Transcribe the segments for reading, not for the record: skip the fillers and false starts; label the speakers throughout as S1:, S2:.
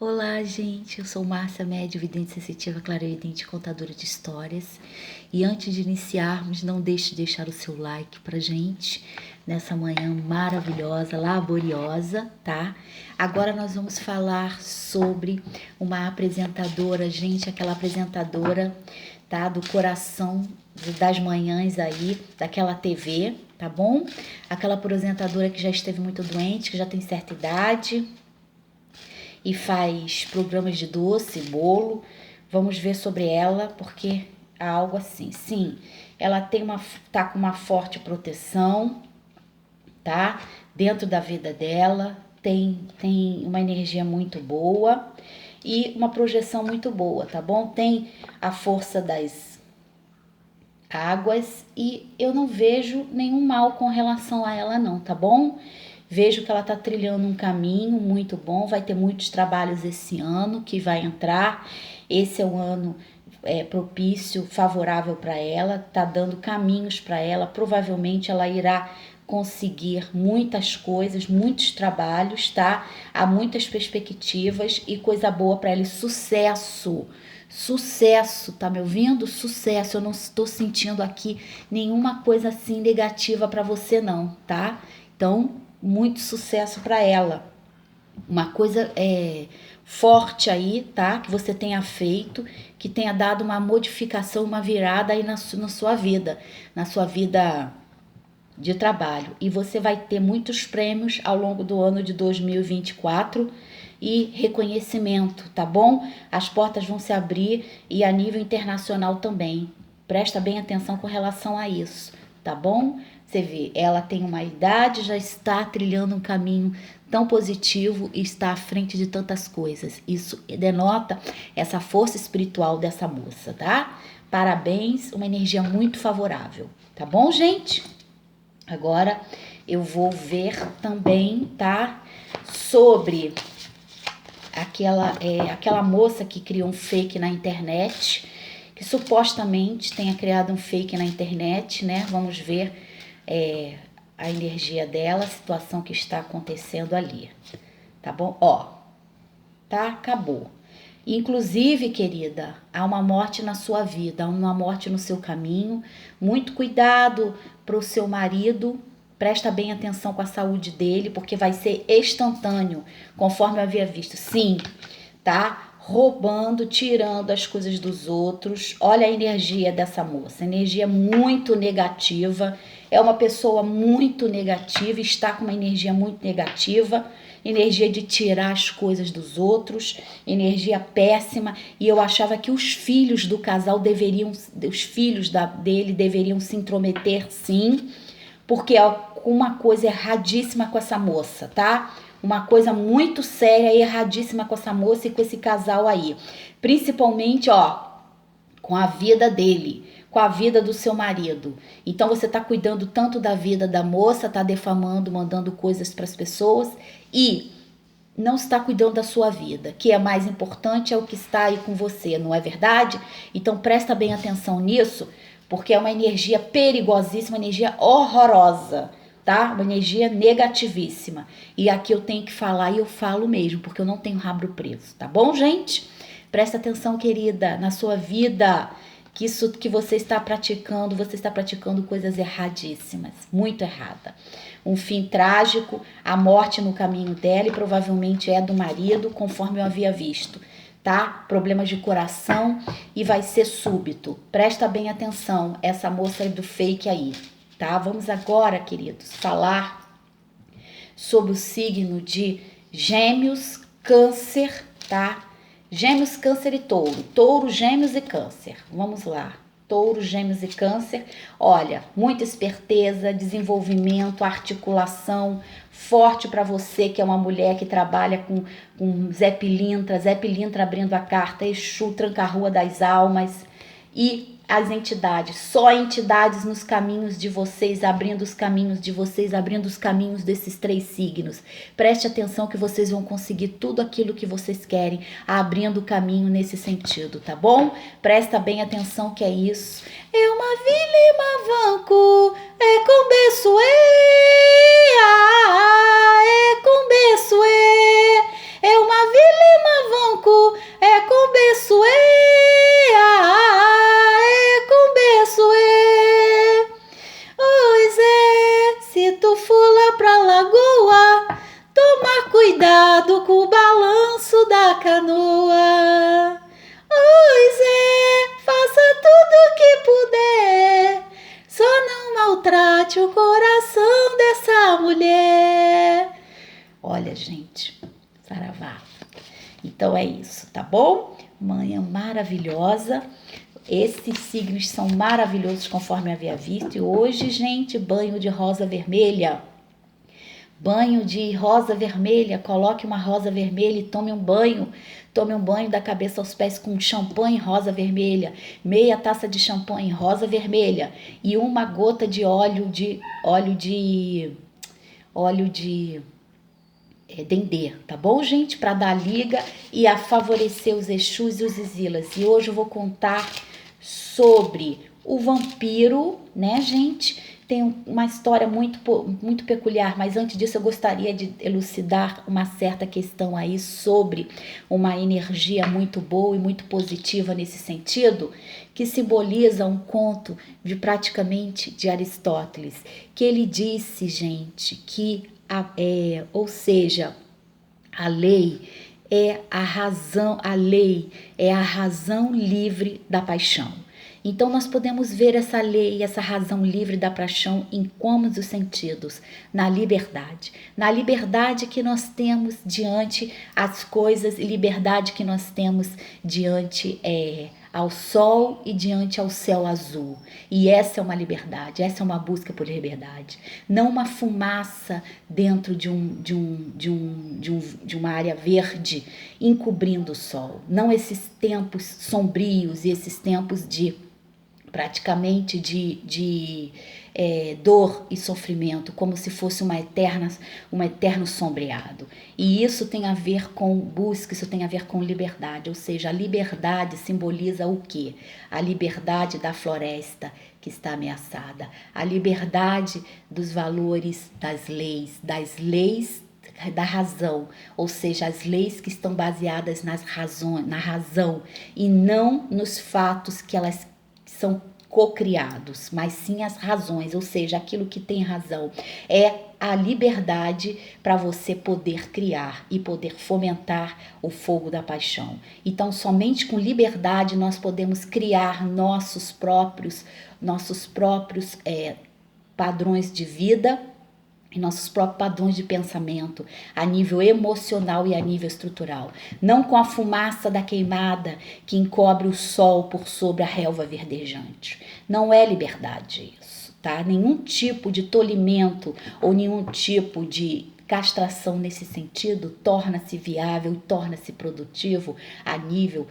S1: Olá, gente. Eu sou Márcia Médio, vidente sensitiva, clarividente, contadora de histórias. E antes de iniciarmos, não deixe de deixar o seu like pra gente nessa manhã maravilhosa, laboriosa, tá? Agora nós vamos falar sobre uma apresentadora, gente, aquela apresentadora, tá? Do coração das manhãs aí, daquela TV, tá bom? Aquela apresentadora que já esteve muito doente, que já tem certa idade e faz programas de doce, bolo. Vamos ver sobre ela, porque há algo assim. Sim, ela tá com uma forte proteção, tá? Dentro da vida dela, tem uma energia muito boa e uma projeção muito boa, tá bom? Tem a força das águas e eu não vejo nenhum mal com relação a ela não, tá bom? Vejo que ela tá trilhando um caminho muito bom, vai ter muitos trabalhos esse ano que vai entrar. Esse é um ano propício, favorável para ela, tá dando caminhos para ela. Provavelmente ela irá conseguir muitas coisas, muitos trabalhos, tá? Há muitas perspectivas e coisa boa para ela, sucesso. Sucesso, tá me ouvindo? Sucesso. Eu não estou sentindo aqui nenhuma coisa assim negativa para você não, tá? Então, muito sucesso para ela. Uma coisa forte aí, tá? Que você tenha feito, que tenha dado uma modificação, uma virada aí na sua vida de trabalho. E você vai ter muitos prêmios ao longo do ano de 2024 e reconhecimento, tá bom? As portas vão se abrir e a nível internacional também. Presta bem atenção com relação a isso, tá bom? Você vê, ela tem uma idade, já está trilhando um caminho tão positivo e está à frente de tantas coisas. Isso denota essa força espiritual dessa moça, tá? Parabéns, uma energia muito favorável, tá bom, gente? Agora eu vou ver também, tá? Sobre aquela moça que criou um fake na internet, que supostamente tenha criado um fake na internet, né? Vamos ver a energia dela, a situação que está acontecendo ali, tá bom? Ó, tá? Acabou. Inclusive, querida, há uma morte na sua vida, há uma morte no seu caminho. Muito cuidado para o seu marido. Presta bem atenção com a saúde dele, porque vai ser instantâneo, conforme eu havia visto. Sim, tá? Roubando, tirando as coisas dos outros. Olha a energia dessa moça, energia muito negativa. É uma pessoa muito negativa, está com uma energia muito negativa, energia de tirar as coisas dos outros, energia péssima. E eu achava que os filhos do casal dele deveriam se intrometer, sim, porque é uma coisa erradíssima com essa moça, tá? Uma coisa muito séria e erradíssima com essa moça e com esse casal aí. Principalmente, ó, com a vida dele, com a vida do seu marido. Então você tá cuidando tanto da vida da moça, tá defamando, mandando coisas para as pessoas e não está cuidando da sua vida, que é mais importante, é o que está aí com você, não é verdade? Então presta bem atenção nisso, porque é uma energia perigosíssima, uma energia horrorosa, tá? Uma energia negativíssima. E aqui eu tenho que falar e eu falo mesmo, porque eu não tenho rabo preso, tá bom, gente? Presta atenção, querida, na sua vida, que isso que você está praticando coisas erradíssimas, muito errada. Um fim trágico, a morte no caminho dela e provavelmente é do marido, conforme eu havia visto, tá? Problemas de coração e vai ser súbito. Presta bem atenção, essa moça aí do fake aí, tá? Vamos agora, queridos, falar sobre o signo de Gêmeos, Câncer, tá? Gêmeos, Câncer e Touro. Touro, Gêmeos e Câncer. Vamos lá. Touro, Gêmeos e Câncer. Olha, muita esperteza, desenvolvimento, articulação forte para você que é uma mulher que trabalha com Zé Pilintra abrindo a carta, Exu, Tranca-Rua das Almas e as entidades, só entidades nos caminhos de vocês, abrindo os caminhos de vocês, abrindo os caminhos desses três signos. Preste atenção que vocês vão conseguir tudo aquilo que vocês querem, abrindo o caminho nesse sentido, tá bom? Presta bem atenção que é isso. É uma vila e mavanco, é com beçoe, é com beçoe, é uma vila e mavanco. berço, com berço, Oi Zé, se tu for lá pra lagoa, tomar cuidado com o balanço da canoa. Oi Zé, faça tudo que puder, só não maltrate o coração dessa mulher. Olha, gente, saravá. Então é isso, tá bom? Manhã maravilhosa. Esses signos são maravilhosos conforme havia visto. E hoje, gente, banho de rosa vermelha. Banho de rosa vermelha. Coloque uma rosa vermelha e tome um banho. Tome um banho da cabeça aos pés com champanhe rosa vermelha. Meia taça de champanhe rosa vermelha. E uma gota de óleo de dendê, tá bom, gente? Para dar liga e a favorecer os Exus e os Isilas. E hoje eu vou contar sobre o vampiro, né, gente? Tem uma história muito peculiar, mas antes disso eu gostaria de elucidar uma certa questão aí sobre uma energia muito boa e muito positiva nesse sentido, que simboliza um conto de Aristóteles, que ele disse, gente, que a lei é a razão livre da paixão. Então nós podemos ver essa lei, essa razão livre da paixão em cômodos os sentidos, na liberdade que nós temos diante as coisas, liberdade que nós temos diante ao sol e diante ao céu azul. E essa é uma liberdade, essa é uma busca por liberdade. Não uma fumaça dentro de uma área verde encobrindo o sol. Não esses tempos sombrios e esses tempos de praticamente de dor e sofrimento, como se fosse um eterno sombreado. E isso tem a ver com busca, isso tem a ver com liberdade, ou seja, a liberdade simboliza o quê? A liberdade da floresta que está ameaçada, a liberdade dos valores das leis da razão, ou seja, as leis que estão baseadas na razão e não nos fatos que elas são cocriados, mas sim as razões, ou seja, aquilo que tem razão. É a liberdade para você poder criar e poder fomentar o fogo da paixão. Então, somente com liberdade nós podemos criar nossos próprios padrões de vida e nossos próprios padrões de pensamento a nível emocional e a nível estrutural. Não com a fumaça da queimada que encobre o sol por sobre a relva verdejante. Não é liberdade isso, tá? Nenhum tipo de tolimento ou nenhum tipo de castração nesse sentido torna-se viável e torna-se produtivo a nível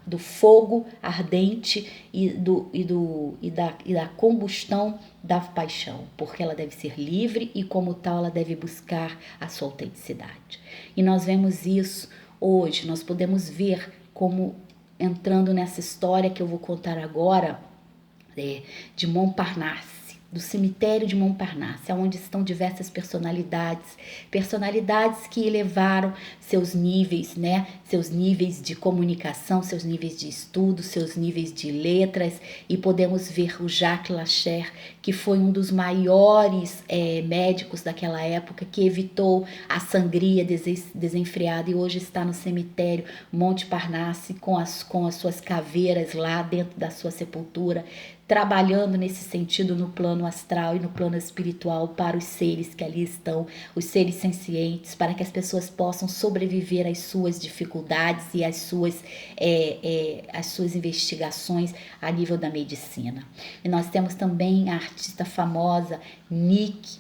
S1: do fogo ardente e da combustão da paixão, porque ela deve ser livre e como tal ela deve buscar a sua autenticidade. E nós vemos isso hoje, nós podemos ver como entrando nessa história que eu vou contar agora de Montparnasse, do cemitério de Montparnasse, onde estão diversas personalidades que elevaram seus níveis, né? Seus níveis de comunicação, seus níveis de estudo, seus níveis de letras, e podemos ver o Jacques Lacher, que foi um dos maiores médicos daquela época, que evitou a sangria desenfreada e hoje está no cemitério Montparnasse com as suas caveiras lá dentro da sua sepultura, trabalhando nesse sentido no plano astral e no plano espiritual para os seres que ali estão, os seres sencientes, para que as pessoas possam sobreviver às suas dificuldades e às suas investigações a nível da medicina. E nós temos também a artista famosa Nick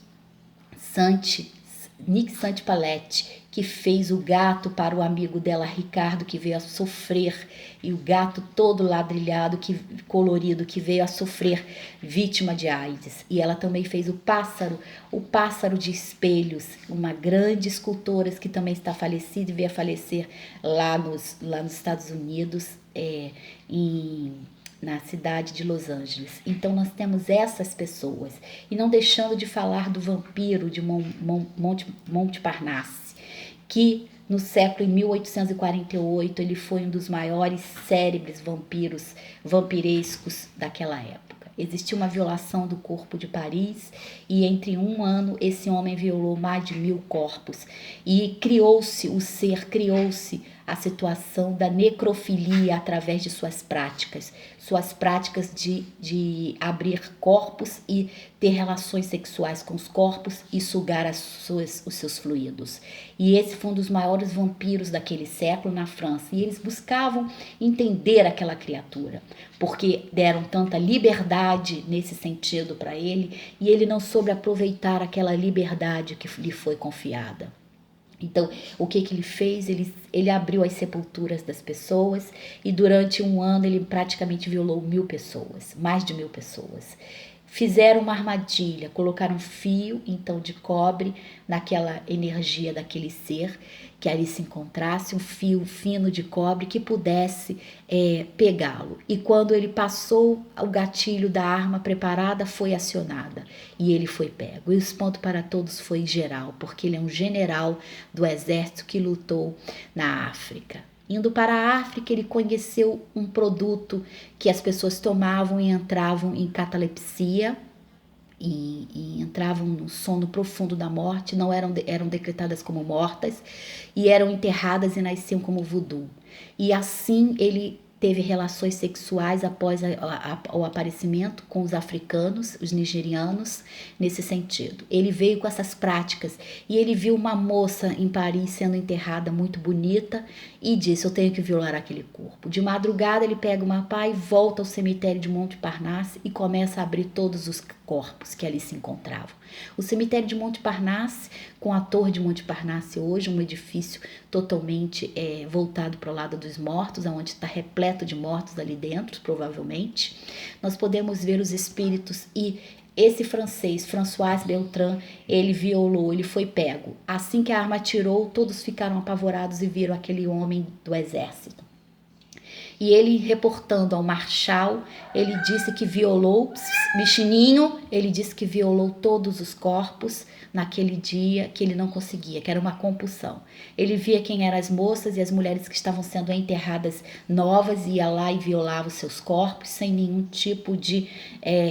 S1: Santi-Paletti, que fez o gato para o amigo dela, Ricardo, que veio a sofrer, e o gato todo ladrilhado, colorido, que veio a sofrer vítima de AIDS. E ela também fez o pássaro de espelhos, uma grande escultora que também está falecida e veio a falecer lá nos Estados Unidos, na cidade de Los Angeles. Então nós temos essas pessoas. E não deixando de falar do vampiro de Montparnasse, que No século em 1848, ele foi um dos maiores célebres vampirescos daquela época. Existiu uma violação do corpo de Paris e entre um ano esse homem violou mais de 1000 corpos e criou-se a situação da necrofilia através de suas práticas de abrir corpos e ter relações sexuais com os corpos e sugar os seus fluidos. E esse foi um dos maiores vampiros daquele século na França. E eles buscavam entender aquela criatura, porque deram tanta liberdade nesse sentido para ele, e ele não soube aproveitar aquela liberdade que lhe foi confiada. Então, o que ele fez? Ele abriu as sepulturas das pessoas e durante um ano ele praticamente violou 1000 pessoas, mais de 1000 pessoas. Fizeram uma armadilha, colocaram um fio então de cobre naquela energia daquele ser que ali se encontrasse, um fio fino de cobre que pudesse pegá-lo. E quando ele passou, o gatilho da arma preparada foi acionada e ele foi pego. E o espanto para todos foi geral, porque ele é um general do exército que lutou na África. Indo para a África, ele conheceu um produto que as pessoas tomavam e entravam em catalepsia e entravam no sono profundo da morte, não eram decretadas como mortas e eram enterradas e nasciam como voodoo. E assim ele teve relações sexuais após o aparecimento com os africanos, os nigerianos, nesse sentido. Ele veio com essas práticas e ele viu uma moça em Paris sendo enterrada muito bonita e disse, eu tenho que violar aquele corpo. De madrugada ele pega uma pá e volta ao cemitério de Montparnasse e começa a abrir todos os corpos que ali se encontravam. O cemitério de Montparnasse, com a torre de Montparnasse hoje, um edifício totalmente voltado para o lado dos mortos, onde está repleto de mortos ali dentro, provavelmente, nós podemos ver os espíritos e esse francês, François Beltrán, ele violou, ele foi pego. Assim que a arma atirou, todos ficaram apavorados e viram aquele homem do exército. E ele, reportando ao marechal, ele disse que violou, bichininho, ele disse que violou todos os corpos naquele dia, que ele não conseguia, que era uma compulsão. Ele via quem eram as moças e as mulheres que estavam sendo enterradas novas, ia lá e violava os seus corpos sem nenhum tipo de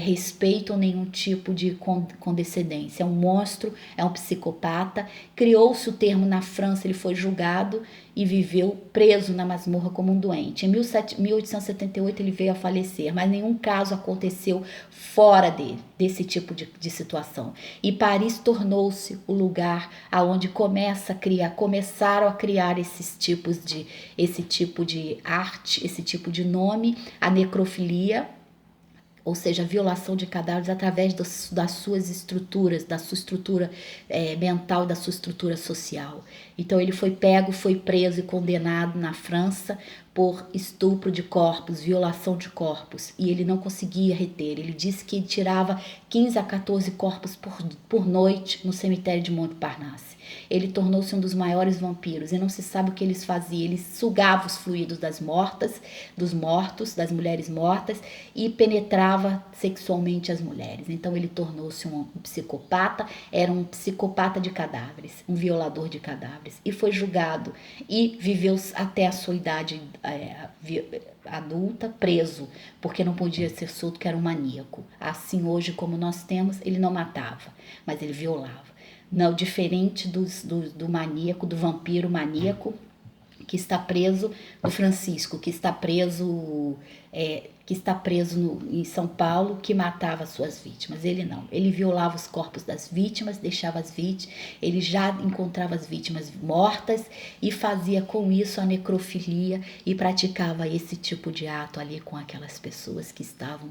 S1: respeito ou nenhum tipo de condescendência. É um monstro, é um psicopata. Criou-se o termo na França, ele foi julgado e viveu preso na masmorra como um doente. Em 1878 ele veio a falecer, mas nenhum caso aconteceu fora desse tipo de situação. E Paris tornou-se o lugar aonde começaram a criar esse tipo de arte, esse tipo de nome, a necrofilia, ou seja, a violação de cadáveres através das suas estruturas, da sua estrutura mental, da sua estrutura social. Então ele foi pego, foi preso e condenado na França por estupro de corpos, violação de corpos, e ele não conseguia reter. Ele disse que ele tirava 15 a 14 corpos por noite no cemitério de Montparnasse. Ele tornou-se um dos maiores vampiros e não se sabe o que eles faziam. Ele sugava os fluidos das mortas, dos mortos, das mulheres mortas e penetrava sexualmente as mulheres. Então ele tornou-se um psicopata, era um psicopata de cadáveres, um violador de cadáveres e foi julgado e viveu até a sua idade adulta preso, porque não podia ser solto, que era um maníaco. Assim hoje como nós temos, ele não matava, mas ele violava. Não, diferente do maníaco, do vampiro maníaco que está preso, do Francisco, que está preso em São Paulo, que matava suas vítimas. Ele não, ele violava os corpos das vítimas, deixava as vítimas, ele já encontrava as vítimas mortas e fazia com isso a necrofilia e praticava esse tipo de ato ali com aquelas pessoas que estavam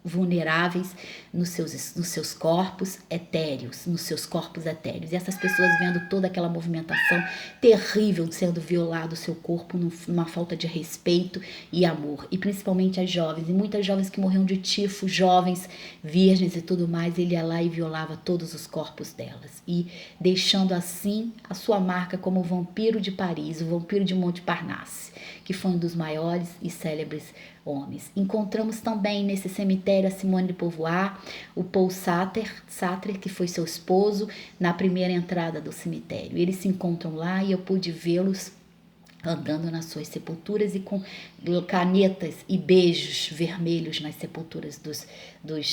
S1: vulneráveis nos seus corpos etéreos, E essas pessoas vendo toda aquela movimentação terrível sendo violado o seu corpo numa falta de respeito e amor. E principalmente as jovens, e muitas jovens que morriam de tifo, jovens, virgens e tudo mais, ele ia lá e violava todos os corpos delas. E deixando assim a sua marca como o vampiro de Paris, o vampiro de Montparnasse, que foi um dos maiores e célebres homens. Encontramos também nesse cemitério a Simone de Beauvoir, o Paul Sartre, que foi seu esposo, na primeira entrada do cemitério. Eles se encontram lá e eu pude vê-los andando nas suas sepulturas e com canetas e beijos vermelhos nas sepulturas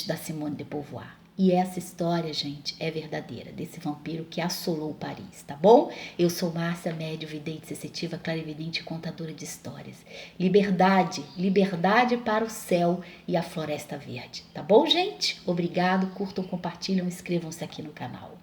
S1: da Simone de Beauvoir. E essa história, gente, é verdadeira, desse vampiro que assolou Paris, tá bom? Eu sou Márcia, médium, vidente, sensitiva, clarividente e contadora de histórias. Liberdade, liberdade para o céu e a floresta verde, tá bom, gente? Obrigado, curtam, compartilham, inscrevam-se aqui no canal.